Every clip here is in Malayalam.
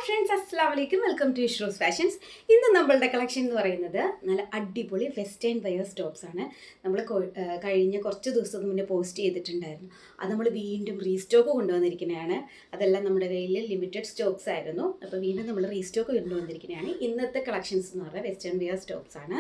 ഫ്രണ്ട്സ്, അസ്സലാമു അലൈക്കും. Welcome to Ishroos fashions. ഇന്ന് നമ്മളുടെ കളക്ഷൻ എന്ന് പറയുന്നത് നല്ല അടിപൊളി വെസ്റ്റേൺ വെയേഴ്സ് ടോപ്സ് ആണ്. നമ്മൾ കഴിഞ്ഞ കുറച്ച് ദിവസത്തിന് മുന്നേ പോസ്റ്റ് ചെയ്തിട്ടുണ്ടായിരുന്നു. അത് നമ്മൾ വീണ്ടും റീസ്റ്റോക്ക് കൊണ്ടുവന്നിരിക്കുന്നതാണ്. അതെല്ലാം നമ്മുടെ കയ്യിൽ ലിമിറ്റഡ് സ്റ്റോക്സ് ആയിരുന്നു. അപ്പോൾ വീണ്ടും നമ്മൾ റീസ്റ്റോക്ക് കൊണ്ടുവന്നിരിക്കുന്നതാണ്. ഇന്നത്തെ കളക്ഷൻസ് എന്ന് പറഞ്ഞാൽ വെസ്റ്റേൺ വെയേഴ്സ് ടോപ്സ് ആണ്.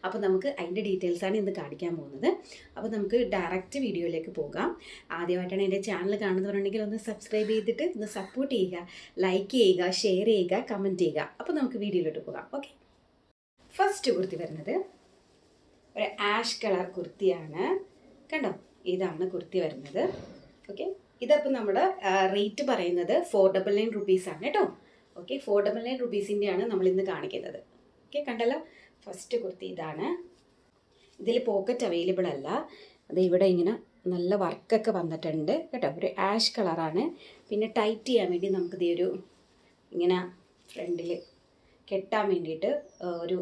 അപ്പോൾ നമുക്ക് അതിൻ്റെ ഡീറ്റെയിൽസാണ് ഇന്ന് കാണിക്കാൻ പോകുന്നത്. അപ്പോൾ നമുക്ക് ഡയറക്റ്റ് വീഡിയോയിലേക്ക് പോകാം. ആദ്യമായിട്ടാണ് എൻ്റെ ചാനൽ കാണുന്നവരുണ്ടെങ്കിൽ ഒന്ന് സബ്സ്ക്രൈബ് ചെയ്തിട്ട് ഒന്ന് സപ്പോർട്ട് ചെയ്യുക, ലൈക്ക് ചെയ്യുക, ഷെയർ ചെയ്യുക, കമൻറ്റ് ചെയ്യുക. അപ്പോൾ നമുക്ക് വീഡിയോയിലോട്ട് പോകാം. ഓക്കെ, ഫസ്റ്റ് കുർത്തി വരുന്നത് ഒരു ആഷ് കളർ കുർത്തിയാണ്. കണ്ടോ, ഇതാണ് കുർത്തി വരുന്നത്. ഓക്കെ, ഇതപ്പോൾ നമ്മുടെ റേറ്റ് പറയുന്നത് 499 റുപ്പീസാണ് കേട്ടോ. ഓക്കെ, 499 റുപ്പീസിൻ്റെയാണ് നമ്മൾ ഇന്ന് കാണിക്കുന്നത്. ഓക്കെ, കണ്ടല്ലോ, ഫസ്റ്റ് കുർത്തി ഇതാണ്. ഇതിൽ പോക്കറ്റ് അവൈലബിൾ അല്ല. അത് ഇവിടെ ഇങ്ങനെ നല്ല വർക്കൊക്കെ വന്നിട്ടുണ്ട് കേട്ടോ. ഒരു ആഷ് കളറാണ്. പിന്നെ ടൈറ്റ് ചെയ്യാൻ വേണ്ടി നമുക്കിത് ഒരു ഇങ്ങനെ ഫ്രണ്ടിൽ കെട്ടാൻ വേണ്ടിയിട്ട് ഒരു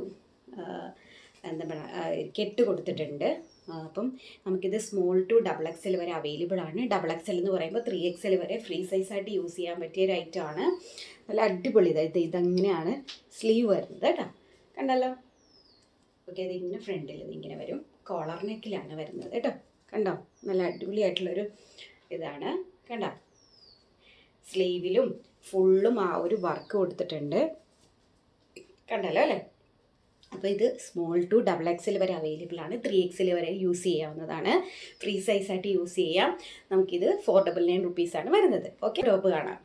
എന്താ പറയുക കെട്ട് കൊടുത്തിട്ടുണ്ട്. അപ്പം നമുക്കിത് സ്മോൾ ടു XXL വരെ അവൈലബിൾ ആണ്. XXL എന്ന് പറയുമ്പോൾ 3XL വരെ ഫ്രീ സൈസായിട്ട് യൂസ് ചെയ്യാൻ പറ്റിയ ഒരു ഐറ്റമാണ്. നല്ല അടിപൊളി ഇതങ്ങനെയാണ് സ്ലീവ് വരുന്നത് കേട്ടോ. കണ്ടല്ലോ. ഓക്കെ, ഇതിങ്ങനെ ഫ്രണ്ടിൽ ഇതിങ്ങനെ വരും. കോളർ നെക്കിലാണ് വരുന്നത് കേട്ടോ. കണ്ടോ, നല്ല അടിപൊളിയായിട്ടുള്ളൊരു ഇതാണ്. കണ്ടോ, സ്ലീവിലും ഫുള്ളും ആ ഒരു വർക്ക് കൊടുത്തിട്ടുണ്ട്. കണ്ടല്ലോ അല്ലേ. അപ്പോൾ ഇത് സ്മോൾ ടു XXL വരെ അവൈലബിൾ ആണ്. 3XL വരെ യൂസ് ചെയ്യാവുന്നതാണ്. ഫ്രീ സൈസായിട്ട് യൂസ് ചെയ്യാം. നമുക്കിത് 499 റുപ്പീസാണ് വരുന്നത്. ഓക്കെ, ടോപ്പ് കാണാം.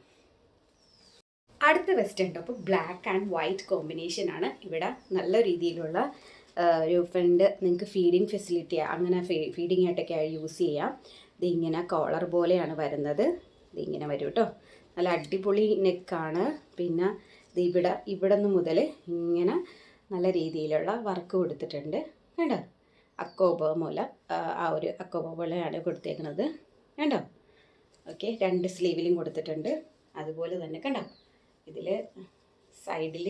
അടുത്ത western top black and white combination ആണ്. ഇവിടെ നല്ല രീതിയിലുള്ള ഒരു ഫ്രണ്ട് നിങ്ങൾക്ക് ഫീഡിങ് ഫെസിലിറ്റി അങ്ങനെ ഫീഡിങ് ആയിട്ടൊക്കെ യൂസ് ചെയ്യാം. ഇതിങ്ങനെ കോളർ പോലെയാണ് വരുന്നത്. ഇതിങ്ങനെ വരും കേട്ടോ. നല്ല അടിപൊളി നെക്കാണ്. പിന്നെ ഇത് ഇവിടെ നിന്ന് മുതൽ ഇങ്ങനെ നല്ല രീതിയിലുള്ള വർക്ക് കൊടുത്തിട്ടുണ്ട്. കണ്ടോ, അക്കോബ മൂല ആ ഒരു അക്കോബ പോലെയാണ് കൊടുത്തേക്കുന്നത്. കണ്ടോ. ഓക്കെ, 2 സ്ലീവിലും കൊടുത്തിട്ടുണ്ട്. അതുപോലെ തന്നെ കണ്ടോ, ഇതിൽ സൈഡിൽ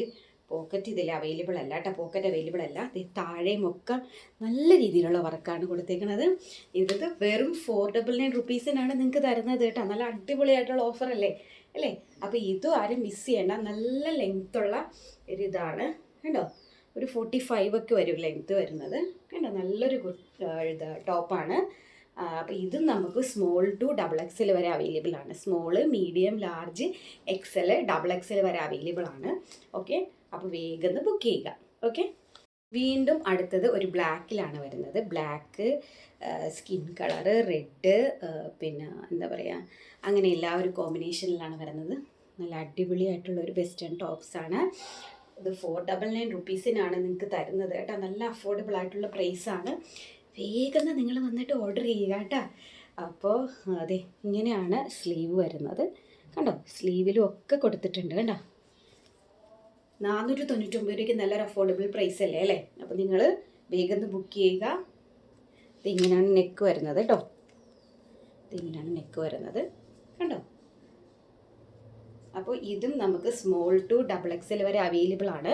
പോക്കറ്റ് ഇതിൽ അവൈലബിൾ അല്ല കേട്ടോ. പോക്കറ്റ് അവൈലബിൾ അല്ല. താഴെയും ഒക്കെ നല്ല രീതിയിലുള്ള വർക്കാണ് കൊടുത്തേക്കുന്നത്. ഇത് വെറും 499 റുപ്പീസിനാണ് നിങ്ങൾക്ക് തരുന്നത് കേട്ടോ. നല്ല അടിപൊളിയായിട്ടുള്ള ഓഫർ അല്ലേ. അപ്പോൾ ഇതും ആരും മിസ് ചെയ്യേണ്ട. നല്ല ലെങ്ത്തുള്ള ഒരു ഇതാണ് കേട്ടോ. ഒരു 45 ഒക്കെ വരും ലെങ്ത്ത് വരുന്നത് കേട്ടോ. നല്ലൊരു ടോപ്പാണ്. അപ്പോൾ ഇതും നമുക്ക് സ്മോൾ ടു XXL വരെ അവൈലബിൾ ആണ്. Small, medium, large, XL, XXL വരെ അവൈലബിൾ ആണ്. ഓക്കെ, അപ്പോൾ വേഗം ബുക്ക് ചെയ്യുക. ഓക്കെ, വീണ്ടും അടുത്തത് ഒരു ബ്ലാക്കിലാണ് വരുന്നത്. ബ്ലാക്ക്, സ്കിൻ കളറ്, റെഡ്, പിന്നെ എന്താ പറയുക, അങ്ങനെ എല്ലാ ഒരു കോമ്പിനേഷനിലാണ് വരുന്നത്. നല്ല അടിപൊളിയായിട്ടുള്ള ഒരു വെസ്റ്റേൺ ടോപ്സാണ്. ഇത് 499 റുപ്പീസിനാണ് നിങ്ങൾക്ക് തരുന്നത് കേട്ടോ. നല്ല അഫോർഡബിൾ ആയിട്ടുള്ള പ്രൈസാണ്. വേഗം നിങ്ങൾ വന്നിട്ട് ഓർഡർ ചെയ്യുക കേട്ടോ. അപ്പോൾ അതെ, ഇങ്ങനെയാണ് സ്ലീവ് വരുന്നത്. കണ്ടോ, സ്ലീവിലും ഒക്കെ കൊടുത്തിട്ടുണ്ട് കണ്ടോ. 499 രൂപയ്ക്ക് നല്ലൊരു അഫോർഡബിൾ പ്രൈസ് അല്ലേ. അപ്പോൾ നിങ്ങൾ വേഗം ബുക്ക് ചെയ്യുക. ഇതിങ്ങനെയാണ് നെക്ക് വരുന്നത് കേട്ടോ. ഇതിങ്ങനെയാണ് നെക്ക് വരുന്നത് കണ്ടോ. അപ്പോൾ ഇതും നമുക്ക് സ്മോൾ ടു XXL വരെ അവൈലബിൾ ആണ്.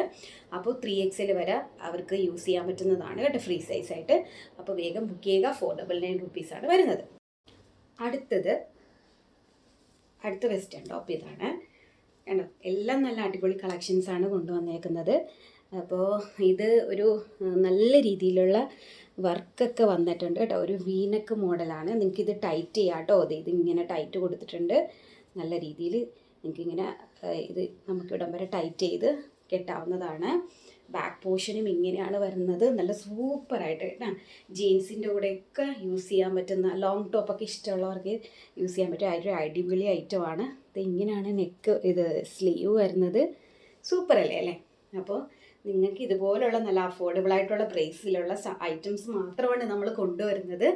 അപ്പോൾ 3XL വരെ അവർക്ക് യൂസ് ചെയ്യാൻ പറ്റുന്നതാണ് കേട്ടോ, ഫ്രീ സൈസായിട്ട്. അപ്പോൾ വേഗം ബുക്ക് ചെയ്യുക. 499 റുപ്പീസാണ് വരുന്നത്. അടുത്ത വെസ്റ്റേൺ ടോപ്പ് ഇതാണ് കണ്ടോ. എല്ലാം നല്ല അടിപൊളി കളക്ഷൻസാണ് കൊണ്ടുവന്നേക്കുന്നത്. അപ്പോൾ ഇത് ഒരു നല്ല രീതിയിലുള്ള വർക്കൊക്കെ വന്നിട്ടുണ്ട് കേട്ടോ. ഒരു വീനക്ക് മോഡലാണ്. നിങ്ങൾക്കിത് ടൈറ്റ് ചെയ്യാം കേട്ടോ. ഇതിങ്ങനെ ടൈറ്റ് കൊടുത്തിട്ടുണ്ട്. നല്ല രീതിയിൽ നിങ്ങൾക്കിങ്ങനെ ഇത് നമുക്ക് ഇടം വരെ ടൈറ്റ് ചെയ്ത് കെട്ടാവുന്നതാണ്. ബാക്ക് പോർഷനും ഇങ്ങനെയാണ് വരുന്നത്. നല്ല സൂപ്പറായിട്ട് കേട്ടോ. ജീൻസിൻ്റെ കൂടെയൊക്കെ യൂസ് ചെയ്യാൻ പറ്റുന്ന ലോങ് ടോപ്പൊക്കെ ഇഷ്ടമുള്ളവർക്ക് യൂസ് ചെയ്യാൻ പറ്റിയ ഒരു അടിപൊളി ഐറ്റമാണ്. ഇത് ഇങ്ങനെയാണ് നെക്ക്, ഇത് സ്ലീവ് വരുന്നത്. സൂപ്പർ അല്ലേ. അപ്പോൾ നിങ്ങൾക്ക് ഇതുപോലുള്ള നല്ല അഫോർഡബിൾ ആയിട്ടുള്ള പ്രൈസിലുള്ള ഐറ്റംസ് മാത്രമാണ് നമ്മൾ കൊണ്ടുവരുന്നത്.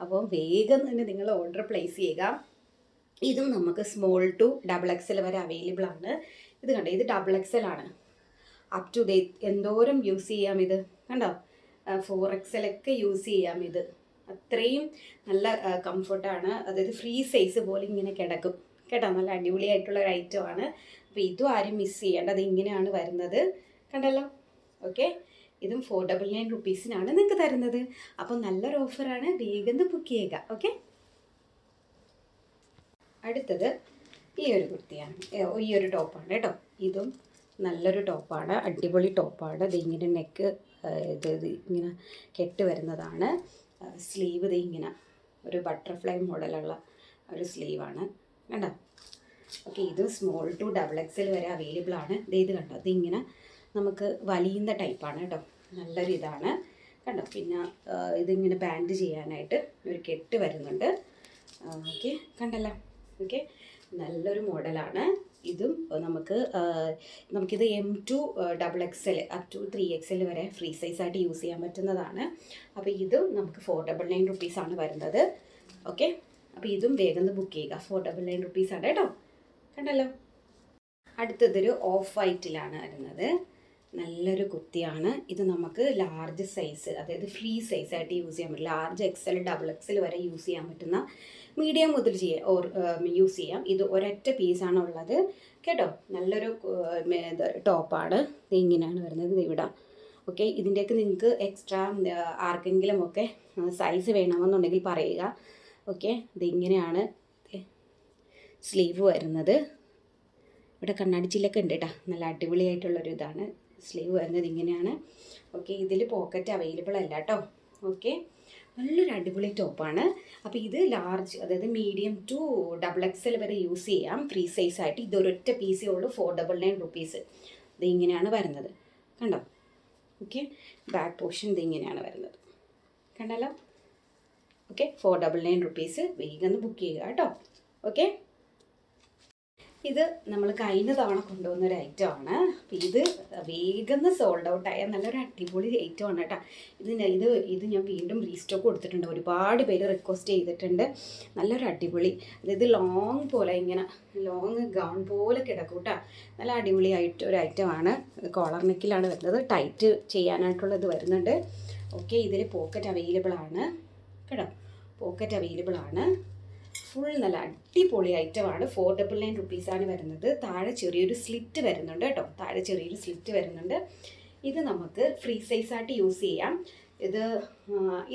അപ്പോൾ വേഗം തന്നെ നിങ്ങൾ ഓർഡർ പ്ലേസ് ചെയ്യുക. ഇതും നമുക്ക് സ്മോൾ ടു XXL വരെ അവൈലബിൾ ആണ്. ഇത് കണ്ടോ, ഇത് XXL ആണ്. അപ് ടു ഡേറ്റ് എന്തോരം യൂസ് ചെയ്യാം ഇത് കണ്ടോ. 4XL ഒക്കെ യൂസ് ചെയ്യാം. ഇത് അത്രയും നല്ല കംഫർട്ടാണ്. അതായത് ഫ്രീ സൈസ് പോലെ ഇങ്ങനെ കിടക്കും കേട്ടോ. നല്ല അടിപൊളിയായിട്ടുള്ള ഒരു ഐറ്റമാണ്. അപ്പോൾ ഇതും ആരും മിസ് ചെയ്യേണ്ട. അത് ഇങ്ങനെയാണ് വരുന്നത് കണ്ടല്ലോ. ഓക്കെ, ഇതും 499 റുപ്പീസിനാണ് നിങ്ങൾക്ക് തരുന്നത്. അപ്പോൾ നല്ലൊരു ഓഫറാണ്. വേഗം ബുക്ക് ചെയ്യുക. ഓക്കെ, അടുത്തത് ഈ ഒരു കുർത്തിയാണ്, ഈ ഒരു ടോപ്പാണ് കേട്ടോ. ഇതും നല്ലൊരു ടോപ്പാണ്, അടിപൊളി ടോപ്പാണ്. ഇത് ഇങ്ങനെ നെക്ക് ഇത് ഇങ്ങനെ കെട്ട് വരുന്നതാണ്. സ്ലീവ് ഇത് ഇങ്ങനെ ഒരു ബട്ടർഫ്ലൈ മോഡലുള്ള ഒരു സ്ലീവാണ് കണ്ടോ. ഓക്കെ, ഇത് സ്മോൾ ടു XXL വരെ അവൈലബിൾ ആണ്. ഇത് കണ്ടോ, ഇതിങ്ങനെ നമുക്ക് വലിയുന്ന ടൈപ്പാണ് കേട്ടോ. നല്ലൊരു ഇതാണ് കണ്ടോ. പിന്നെ ഇതിങ്ങനെ ബാൻഡ് ചെയ്യാനായിട്ട് ഒരു കെട്ട് വരുന്നുണ്ട്. ഓക്കെ, കണ്ടല്ലോ. ഓക്കെ, നല്ലൊരു മോഡലാണ്. ഇതും നമുക്കിത് M2 XXL up to 3XL വരെ ഫ്രീ സൈസായിട്ട് യൂസ് ചെയ്യാൻ പറ്റുന്നതാണ്. അപ്പോൾ ഇതും നമുക്ക് 499 റുപ്പീസാണ് വരുന്നത്. ഓക്കെ, അപ്പോൾ ഇതും വേഗം ബുക്ക് ചെയ്യുക. 499 റുപ്പീസാണ് കേട്ടോ. കണ്ടല്ലോ. അടുത്തതൊരു ഓഫ് വൈറ്റിലാണ് വരുന്നത്. നല്ലൊരു കുർത്തിയാണ്. ഇത് നമുക്ക് ലാർജ് സൈസ്, അതായത് ഫ്രീ സൈസായിട്ട് യൂസ് ചെയ്യാൻ പറ്റും. ലാർജ് XL XXL വരെ യൂസ് ചെയ്യാൻ പറ്റുന്ന, മീഡിയം മുതൽ യൂസ് ചെയ്യാം. ഇത് ഒരൊറ്റ പീസാണ് ഉള്ളത് കേട്ടോ. നല്ലൊരു ടോപ്പാണ്. ഇത് ഇങ്ങനെയാണ് വരുന്നത്. ഇത് ഇവിടെ ഓക്കെ. ഇതിൻ്റെയൊക്കെ നിങ്ങൾക്ക് എക്സ്ട്രാ ആർക്കെങ്കിലും ഒക്കെ സൈസ് വേണമെന്നുണ്ടെങ്കിൽ പറയുക. ഓക്കെ, ഇതിങ്ങനെയാണ് സ്ലീവ് വരുന്നത്. ഇവിടെ കണ്ണാടിച്ചില്ലൊക്കെ ഉണ്ട് കേട്ടോ. നല്ല അടിപൊളിയായിട്ടുള്ളൊരു ഇതാണ്. സ്ലീവ് വരുന്നത് ഇങ്ങനെയാണ്. ഓക്കെ, ഇതിൽ പോക്കറ്റ് അവൈലബിൾ അല്ല കേട്ടോ. ഓക്കെ, നല്ലൊരു അടിപൊളി ടോപ്പാണ്. അപ്പോൾ ഇത് ലാർജ്, അതായത് മീഡിയം ടു XXL വരെ യൂസ് ചെയ്യാം ഫ്രീ സൈസായിട്ട്. ഇതൊരൊറ്റ പീസേ ഉള്ളൂ, 499 റുപ്പീസ്. ഇത് ഇങ്ങനെയാണ് വരുന്നത് കണ്ടോ. ഓക്കെ, ബാക്ക് പോർഷൻ ഇത് ഇങ്ങനെയാണ് വരുന്നത് കണ്ടല്ലോ. Okay, 499 rupees. വേഗം ബുക്ക് ചെയ്യുക കേട്ടോ. ഓക്കെ, ഇത് നമ്മൾ കഴിഞ്ഞ തവണ കൊണ്ടുവന്നൊരു ഐറ്റമാണ്. അപ്പോൾ ഇത് വേഗം സോൾഡ് ഔട്ടായ നല്ലൊരു അടിപൊളി ഐറ്റമാണ് കേട്ടോ. ഇത് ഞാൻ വീണ്ടും റീസ്റ്റോക്ക് കൊടുത്തിട്ടുണ്ട്. ഒരുപാട് പേര് റിക്വസ്റ്റ് ചെയ്തിട്ടുണ്ട്. നല്ലൊരു അടിപൊളി, അതായത് ലോങ് പോലെ ഇങ്ങനെ ലോങ് ഗൗൺ പോലെ കിടക്കും കേട്ടോ. നല്ല അടിപൊളിയായിട്ട് ഒരു ഐറ്റമാണ്. കോളർ നെക്കിലാണ് വരുന്നത്. ടൈറ്റ് ചെയ്യാനായിട്ടുള്ളത് വരുന്നുണ്ട്. ഓക്കെ, ഇതിൽ പോക്കറ്റ് അവൈലബിൾ ആണ് കേട്ടോ. പോക്കറ്റ് അവൈലബിൾ ആണ്. ഫുൾ നല്ല അടിപൊളി ഐറ്റമാണ്. 499 റുപ്പീസാണ് വരുന്നത്. താഴെ ചെറിയൊരു സ്ലിറ്റ് വരുന്നുണ്ട് കേട്ടോ. താഴെ ചെറിയൊരു സ്ലിറ്റ് വരുന്നുണ്ട്. ഇത് നമുക്ക് ഫ്രീ സൈസായിട്ട് യൂസ് ചെയ്യാം.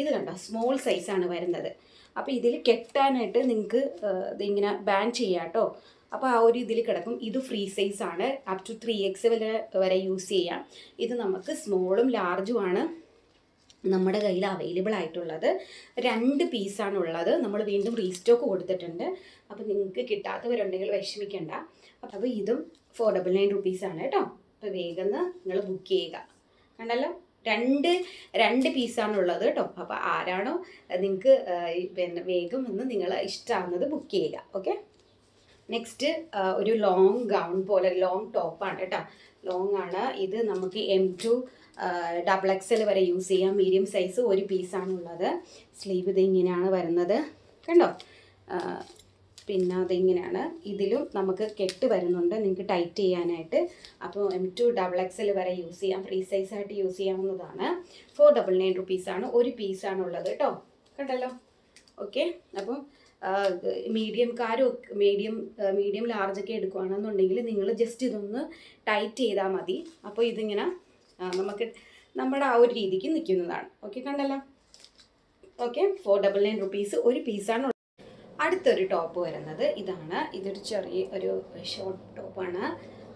ഇത് കണ്ടോ, സ്മോൾ സൈസാണ് വരുന്നത്. അപ്പോൾ ഇതിൽ കെട്ടാനായിട്ട് നിങ്ങൾക്ക് ഇതിങ്ങനെ ബാൻ ചെയ്യാം കേട്ടോ. അപ്പോൾ ആ ഒരു ഇതിൽ കിടക്കും. ഇത് ഫ്രീ സൈസാണ്, അപ് ടു 3XL വരെ യൂസ് ചെയ്യാം. ഇത് നമുക്ക് സ്മോളും ലാർജുമാണ് നമ്മുടെ കയ്യിൽ അവൈലബിൾ ആയിട്ടുള്ളത്. 2 പീസാണുള്ളത്. നമ്മൾ വീണ്ടും റീസ്റ്റോക്ക് കൊടുത്തിട്ടുണ്ട്. അപ്പോൾ നിങ്ങൾക്ക് കിട്ടാത്തവരുണ്ടെങ്കിൽ വിഷമിക്കണ്ട. അപ്പോൾ ഇതും 499 റുപ്പീസാണ് കേട്ടോ. അപ്പോൾ വേഗം നിങ്ങൾ ബുക്ക് ചെയ്യുക. കണ്ടല്ലോ, രണ്ട് പീസാണുള്ളത് കേട്ടോ. അപ്പോൾ ആരാണോ നിങ്ങൾക്ക് പിന്നെ വേഗം ഒന്ന് നിങ്ങൾ ഇഷ്ടമാകുന്നത് ബുക്ക് ചെയ്യുക. ഓക്കെ, നെക്സ്റ്റ് ഒരു ലോങ് ഗൗൺ പോലെ ലോങ് ടോപ്പാണ് കേട്ടോ. ലോങ് ആണ്. ഇത് നമുക്ക് M2 XXL വരെ യൂസ് ചെയ്യാം. മീഡിയം സൈസ് ഒരു പീസാണുള്ളത്. സ്ലീവ് ഇത് ഇങ്ങനെയാണ് വരുന്നത് കണ്ടോ. പിന്നെ അതിങ്ങനെയാണ്. ഇതിലും നമുക്ക് കെട്ട് വരുന്നുണ്ട് നിങ്ങൾക്ക് ടൈറ്റ് ചെയ്യാനായിട്ട്. അപ്പോൾ M2 XXL വരെ യൂസ് ചെയ്യാം. ഫ്രീ സൈസായിട്ട് യൂസ് ചെയ്യാവുന്നതാണ്. 499 റുപ്പീസാണ്. ഒരു പീസാണുള്ളത് കേട്ടോ. കണ്ടല്ലോ. ഓക്കെ, അപ്പം മീഡിയം ലാർജൊക്കെ എടുക്കുകയാണെന്നുണ്ടെങ്കിൽ നിങ്ങൾ ജസ്റ്റ് ഇതൊന്ന് ടൈറ്റ് ചെയ്താൽ മതി. അപ്പോൾ ഇതിങ്ങനെ നമുക്ക് നമ്മുടെ ആ ഒരു രീതിക്ക് നിൽക്കുന്നതാണ്. ഓക്കെ, കണ്ടല്ലോ. ഓക്കെ, 499 റുപ്പീസ് ഒരു പീസാണ്. അടുത്തൊരു ടോപ്പ് വരുന്നത് ഇതാണ്. ഇതൊരു ചെറിയ ഒരു ഷോർട്ട് ടോപ്പാണ്.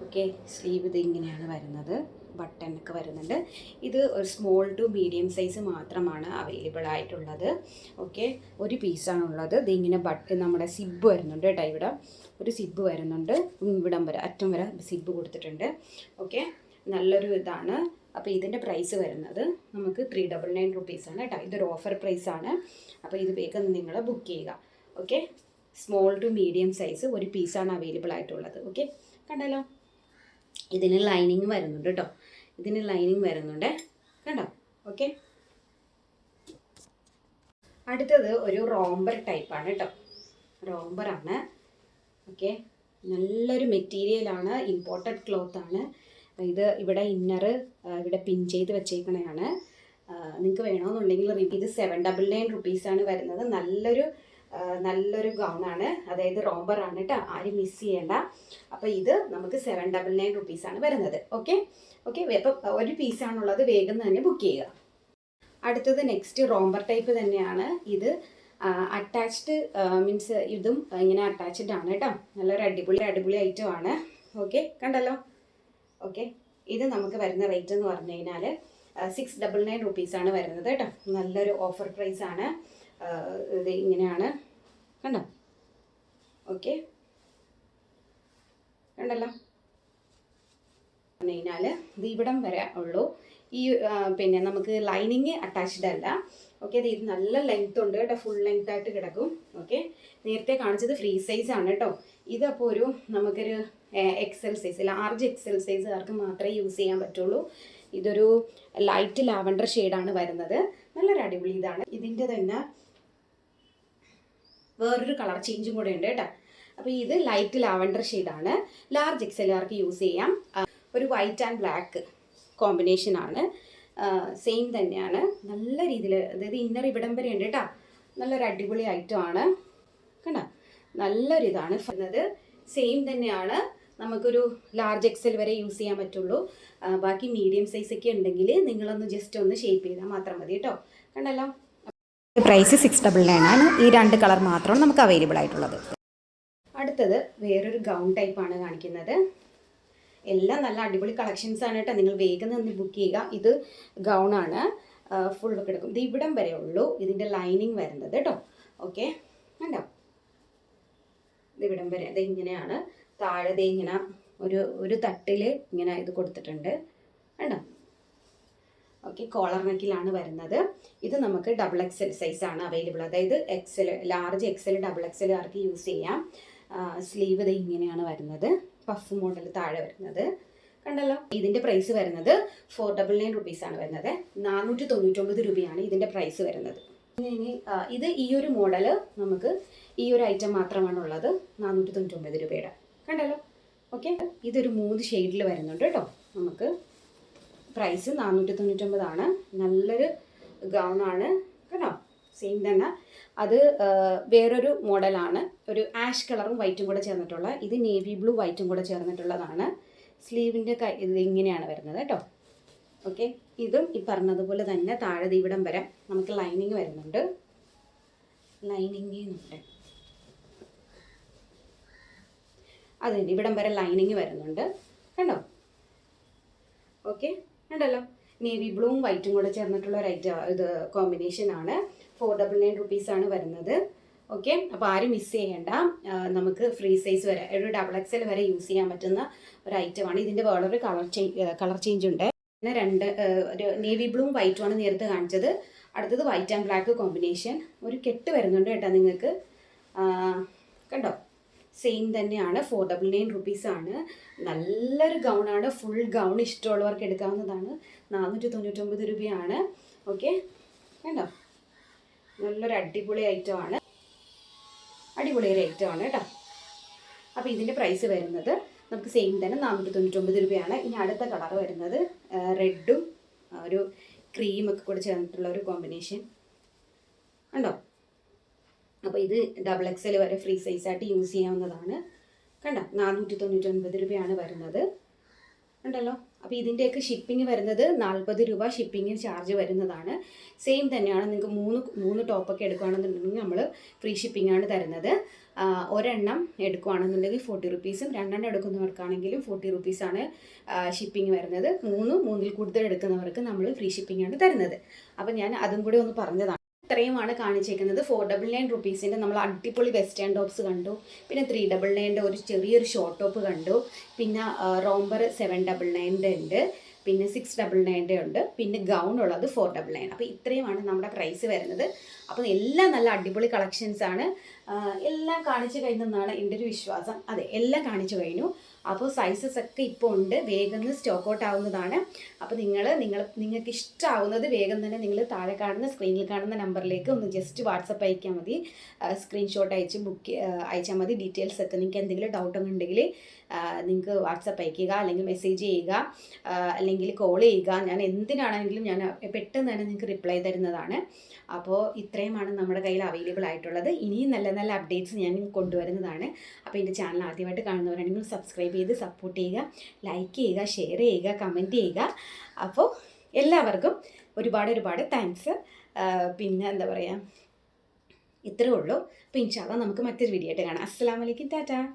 ഓക്കെ, സ്ലീവ് ഇത് ഇങ്ങനെയാണ് വരുന്നത്. ബട്ടനൊക്കെ വരുന്നുണ്ട്. ഇത് ഒരു സ്മോൾ ടു മീഡിയം സൈസ് മാത്രമാണ് അവൈലബിൾ ആയിട്ടുള്ളത്. ഓക്കെ, ഒരു പീസാണുള്ളത്. ഇത് ഇങ്ങനെ നമ്മുടെ സിബ് വരുന്നുണ്ട് കേട്ടോ. ഇവിടെ ഒരു സിബ് വരുന്നുണ്ട്. ഇവിടം വരെ അറ്റം വരെ സിബ് കൊടുത്തിട്ടുണ്ട്. ഓക്കെ, നല്ലൊരു ഇതാണ്. അപ്പോൾ ഇതിൻ്റെ പ്രൈസ് വരുന്നത് നമുക്ക് 399 റുപ്പീസാണ് കേട്ടോ. ഇതൊരു ഓഫർ പ്രൈസാണ്. അപ്പോൾ ഇത് വേഗം നിങ്ങൾ ബുക്ക് ചെയ്യുക. Okay, small to medium size ഒരു പീസാണ് അവൈലബിൾ ആയിട്ടുള്ളത്. ഓക്കെ, കണ്ടല്ലോ. ഇതിന് ലൈനിങ് വരുന്നുണ്ട് കേട്ടോ. ഇതിന് ലൈനിങ് വരുന്നുണ്ട് കണ്ടോ. ഓക്കെ, അടുത്തത് ഒരു റോംബർ ടൈപ്പാണ് കേട്ടോ. റോംബറാണ്. ഓക്കെ, നല്ലൊരു മെറ്റീരിയലാണ്. ഇമ്പോർട്ടഡ് ക്ലോത്താണ്. ഇത് ഇവിടെ ഇന്നർ ഇവിടെ പിൻ ചെയ്ത് വെച്ചേക്കണതാണ്. നിങ്ങൾക്ക് വേണമെന്നുണ്ടെങ്കിൽ ഇത് 799 റുപ്പീസാണ് വരുന്നത്. നല്ലൊരു ഗൗണാണ്, അതായത് റോംബറാണ് കേട്ടോ. ആരും മിസ് ചെയ്യേണ്ട. അപ്പോൾ ഇത് നമുക്ക് 799 റുപ്പീസാണ് വരുന്നത്. ഓക്കെ, അപ്പോൾ ഒരു പീസാണുള്ളത്. വേഗം തന്നെ ബുക്ക് ചെയ്യുക. അടുത്തത് നെക്സ്റ്റ് റോംബർ ടൈപ്പ് തന്നെയാണ്. ഇത് അറ്റാച്ച്ഡ് മീൻസ് ഇതും ഇങ്ങനെ അറ്റാച്ച്ഡ് ആണ് കേട്ടോ. നല്ലൊരു അടിപൊളി ഐറ്റം ആണ്. ഓക്കെ, കണ്ടല്ലോ. ഓക്കെ, ഇത് നമുക്ക് വരുന്ന റേറ്റ് എന്ന് പറഞ്ഞു കഴിഞ്ഞാൽ 699 റുപ്പീസാണ് വരുന്നത് കേട്ടോ. നല്ലൊരു ഓഫർ പ്രൈസ് ആണ്. ഇത് ഇങ്ങനെയാണ്, കണ്ടോ? ഓക്കെ, കണ്ടല്ലോ. പറഞ്ഞു കഴിഞ്ഞാൽ ഇത് ഇവിടം വരെ ഉള്ളൂ. ഈ പിന്നെ നമുക്ക് ലൈനിങ് അറ്റാച്ച്ഡ് അല്ല. ഓക്കെ, ഇത് നല്ല ലെങ്ത് ഉണ്ട് കേട്ടോ, ഫുൾ ലെങ്ത് ആയിട്ട് കിടക്കും. ഓക്കെ, നേരത്തെ കാണിച്ചത് ഫ്രീ സൈസ് ആണ് കേട്ടോ. ഇതപ്പോൾ ഒരു നമുക്കൊരു എക്സൽ സൈസ്, ലാർജ് എക്സൽ സൈസുകാർക്ക് മാത്രമേ യൂസ് ചെയ്യാൻ പറ്റുള്ളൂ. ഇതൊരു ലൈറ്റ് ലാവൻഡർ ഷെയ്ഡാണ് വരുന്നത്. നല്ലൊരു അടിപൊളി ഇതാണ്. ഇതിൻ്റെ തന്നെ വേറൊരു കളർ ചേഞ്ചും കൂടെ ഉണ്ട് കേട്ടോ. അപ്പോൾ ഇത് ലൈറ്റ് ലാവൻഡർ ഷെയ്ഡാണ്, ലാർജ് എക്സലുകാർക്ക് യൂസ് ചെയ്യാം. ഒരു വൈറ്റ് ആൻഡ് ബ്ലാക്ക് കോമ്പിനേഷനാണ്. സെയിം തന്നെയാണ്, നല്ല രീതിയിൽ, അതായത് ഇന്നർ ഇവിടം വരെ ഉണ്ട് കേട്ടോ. നല്ലൊരു അടിപൊളി ഐറ്റം ആണ്, കണ്ടോ? നല്ലൊരു ഇതാണ് വരുന്നത്. സെയിം തന്നെയാണ്, നമുക്കൊരു ലാർജ് എക്സൽ വരെ യൂസ് ചെയ്യാൻ പറ്റുള്ളൂ. ബാക്കി മീഡിയം സൈസൊക്കെ ഉണ്ടെങ്കിൽ നിങ്ങളൊന്ന് ജസ്റ്റ് ഒന്ന് ഷേപ്പ് ചെയ്താൽ മാത്രം മതി കേട്ടോ. കണ്ടല്ലോ. പ്രൈസ് 699 ആണ്. ഈ 2 കളർ മാത്രമാണ് നമുക്ക് അവൈലബിൾ ആയിട്ടുള്ളത്. അടുത്തത് വേറൊരു ഗൗൺ ടൈപ്പാണ് കാണിക്കുന്നത്. എല്ലാം നല്ല അടിപൊളി കളക്ഷൻസ് ആണ് കേട്ടോ. നിങ്ങൾ വേഗം നിന്ന് ബുക്ക് ചെയ്യുക. ഇത് ഗൗണാണ്, ഫുൾ കിടക്കും. ഇത് ഇവിടം വരെ ഉള്ളൂ ഇതിൻ്റെ ലൈനിങ് വരുന്നത് കേട്ടോ. ഓക്കെ, കണ്ടോ? ഇത് ഇവിടം വരെ, ഇത് ഇങ്ങനെയാണ്. താഴെ ഇങ്ങനെ ഒരു തട്ടിൽ ഇങ്ങനെ ഇത് കൊടുത്തിട്ടുണ്ട്, കണ്ടോ? ഓക്കെ, കോളർ നെക്കിലാണ് വരുന്നത്. ഇത് നമുക്ക് ഡബിൾ എക്സൽ സൈസാണ് അവൈലബിൾ. അതായത് XL, large XL, double XL ആർക്ക് യൂസ് ചെയ്യാം. സ്ലീവ് ഇത് ഇങ്ങനെയാണ് വരുന്നത്, പഫ് മോഡൽ താഴെ വരുന്നത്, കണ്ടല്ലോ. ഇതിൻ്റെ പ്രൈസ് വരുന്നത് 499 റുപ്പീസാണ് വരുന്നത്. 499 രൂപയാണ് ഇതിൻ്റെ പ്രൈസ് വരുന്നത്. ഇനി ഇത് ഈ ഒരു മോഡൽ നമുക്ക് ഈ ഒരു ഐറ്റം മാത്രമാണുള്ളത്, 499 രൂപയുടെ, കണ്ടല്ലോ. ഓക്കെ, ഇതൊരു 3 ഷെയ്ഡിൽ വരുന്നുണ്ട് കേട്ടോ. നമുക്ക് പ്രൈസ് 499 ആണ്. നല്ലൊരു ഗൗണാണ് കേട്ടോ. സെയിം തന്നെ. അത് വേറൊരു മോഡലാണ്, ഒരു ആഷ് കളറും വൈറ്റും കൂടെ ചേർന്നിട്ടുള്ള. ഇത് നേവി ബ്ലൂ വൈറ്റും കൂടെ ചേർന്നിട്ടുള്ളതാണ്. സ്ലീവിൻ്റെ ഇത് ഇങ്ങനെയാണ് വരുന്നത് കേട്ടോ. ഓക്കെ, ഇതും ഈ പറഞ്ഞതുപോലെ തന്നെ താഴെ ഇവിടം വരെ നമുക്ക് ലൈനിങ് വരുന്നുണ്ട്. ലൈനിങ്ങുണ്ട്, അതുണ്ട്, ഇവിടം വരെ ലൈനിങ് വരുന്നുണ്ട്, കണ്ടോ? ഓക്കെ, കണ്ടല്ലോ. നേവി ബ്ലൂവും വൈറ്റും കൂടെ ചേർന്നിട്ടുള്ള ഒരു ഐറ്റം, ഇത് കോമ്പിനേഷനാണ്. 499 റുപ്പീസാണ് വരുന്നത്. ഓക്കെ, അപ്പോൾ ആരും മിസ് ചെയ്യേണ്ട. നമുക്ക് ഫ്രീ സൈസ് വരെ, ഒരു ഡബിൾ എക്സൽ വരെ യൂസ് ചെയ്യാൻ പറ്റുന്ന ഒരു ഐറ്റമാണ്. ഇതിൻ്റെ വേറൊരു കളർ ചേഞ്ച് ഉണ്ട്. പിന്നെ ഒരു നേവി ബ്ലൂവും വൈറ്റുമാണ് നേരത്തെ കാണിച്ചത്. അടുത്തത് വൈറ്റ് ആൻഡ് ബ്ലാക്ക് കോമ്പിനേഷൻ. ഒരു കെട്ട് വരുന്നുണ്ട് കേട്ടോ നിങ്ങൾക്ക്, കണ്ടോ? സെയിം തന്നെയാണ്, 499 റുപ്പീസാണ്. നല്ലൊരു ഗൗണാണ്, ഫുൾ ഗൗൺ ഇഷ്ടമുള്ളവർക്ക് എടുക്കാവുന്നതാണ്. 499 രൂപയാണ്. ഓക്കെ, കണ്ടോ? നല്ലൊരു അടിപൊളി ഐറ്റമാണ്, അടിപൊളി ഒരു ഐറ്റമാണ് കേട്ടോ. അപ്പോൾ ഇതിൻ്റെ പ്രൈസ് വരുന്നത് നമുക്ക് സെയിം തന്നെ 499 രൂപയാണ്. ഇനി അടുത്ത കളർ വരുന്നത് റെഡും ഒരു ക്രീമൊക്കെ കൂടെ ചേർന്നിട്ടുള്ള ഒരു കോമ്പിനേഷൻ, കണ്ടോ? അപ്പോൾ ഇത് ഡബിൾ എക്സൽ വരെ ഫ്രീ സൈസായിട്ട് യൂസ് ചെയ്യാവുന്നതാണ്, കണ്ടോ? 499 രൂപയാണ് വരുന്നത്, ഉണ്ടല്ലോ. അപ്പോൾ ഇതിൻ്റെയൊക്കെ ഷിപ്പിംഗ് വരുന്നത് 40 രൂപ ഷിപ്പിംഗ് ചാർജ് വരുന്നതാണ്. സെയിം തന്നെയാണ്. നിങ്ങൾക്ക് മൂന്ന് ടോപ്പൊക്കെ എടുക്കുകയാണെന്നുണ്ടെങ്കിൽ നമ്മൾ ഫ്രീ ഷിപ്പിംഗ് ആണ് തരുന്നത്. ഒരെണ്ണം എടുക്കുകയാണെന്നുണ്ടെങ്കിൽ 40 റുപ്പീസും, 2 എണ്ണം എടുക്കുന്നവർക്കാണെങ്കിലും 40 റുപ്പീസാണ് ഷിപ്പിംഗ് വരുന്നത്. 3 കൂടുതൽ എടുക്കുന്നവർക്ക് നമ്മൾ ഫ്രീ ഷിപ്പിംഗ് ആണ് തരുന്നത്. അപ്പോൾ ഞാൻ അതും കൂടി ഒന്ന് പറഞ്ഞതാണ്. ഇത്രയുമാണ് കാണിച്ചേക്കുന്നത്. 499 റുപ്പീസിൻ്റെ നമ്മൾ അടിപൊളി വെസ്റ്റേൺ ടോപ്സ് കണ്ടു. പിന്നെ 399 ഒരു ചെറിയൊരു ഷോർട്ട് ടോപ്പ് കണ്ടു. പിന്നെ റോംബർ 799 ഉണ്ട്. പിന്നെ 699 ഉണ്ട്. പിന്നെ ഗൗൺ ഉള്ളത് 499. അപ്പോൾ ഇത്രയുമാണ് നമ്മുടെ പ്രൈസ് വരുന്നത്. അപ്പോൾ എല്ലാം നല്ല അടിപൊളി കളക്ഷൻസ് ആണ്. എല്ലാം കാണിച്ചു കഴിഞ്ഞെന്നാണ് എൻ്റെ ഒരു വിശ്വാസം. അതെ, എല്ലാം കാണിച്ചു കഴിഞ്ഞു. അപ്പോൾ സൈസസ് ഒക്കെ ഇപ്പോൾ ഉണ്ട്, വേഗം സ്റ്റോക്ക് ഔട്ട് ആവുന്നതാണ്. അപ്പോൾ നിങ്ങൾക്ക് ഇഷ്ടമാവുന്നത് വേഗം തന്നെ നിങ്ങൾ താഴെ കാണുന്ന സ്ക്രീനിൽ കാണുന്ന നമ്പറിലേക്ക് ഒന്ന് ജസ്റ്റ് വാട്സപ്പ് അയക്കാൻ മതി. സ്ക്രീൻഷോട്ട് അയച്ചാൽ മതി. ഡീറ്റെയിൽസ് ഒക്കെ നിങ്ങൾക്ക് എന്തെങ്കിലും ഡൗട്ടൊക്കെ ഉണ്ടെങ്കിൽ നിങ്ങൾക്ക് വാട്സപ്പ് അയക്കുക, അല്ലെങ്കിൽ മെസ്സേജ് ചെയ്യുക, അല്ലെങ്കിൽ കോൾ ചെയ്യുക. ഞാൻ എന്തിനാണെങ്കിലും ഞാൻ പെട്ടെന്ന് തന്നെ നിങ്ങൾക്ക് റിപ്ലൈ തരുന്നതാണ്. അപ്പോൾ ഇത്രയുമാണ് നമ്മുടെ കയ്യിൽ അവൈലബിൾ ആയിട്ടുള്ളത്. ഇനിയും നല്ല നല്ല അപ്ഡേറ്റ്സ് ഞാൻ കൊണ്ടുവരുന്നതാണ്. അപ്പോൾ എൻ്റെ ചാനൽ ആദ്യമായിട്ട് കാണുന്നവരാണെങ്കിൽ സബ്സ്ക്രൈബ് ചെയ്ത് സപ്പോർട്ട് ചെയ്യുക, ലൈക്ക് ചെയ്യുക, ഷെയർ ചെയ്യുക, കമൻറ്റ് ചെയ്യുക. അപ്പോൾ എല്ലാവർക്കും ഒരുപാട് താങ്ക്സ്. പിന്നെ എന്താ പറയുക, ഇത്രേ ഉള്ളൂ. അപ്പോൾ ഇൻഷാല്ലാ നമുക്ക് മറ്റൊരു വീഡിയോ ആയിട്ട് കാണാം. അസ്സലാമു അലൈക്കും, ടാറ്റാ.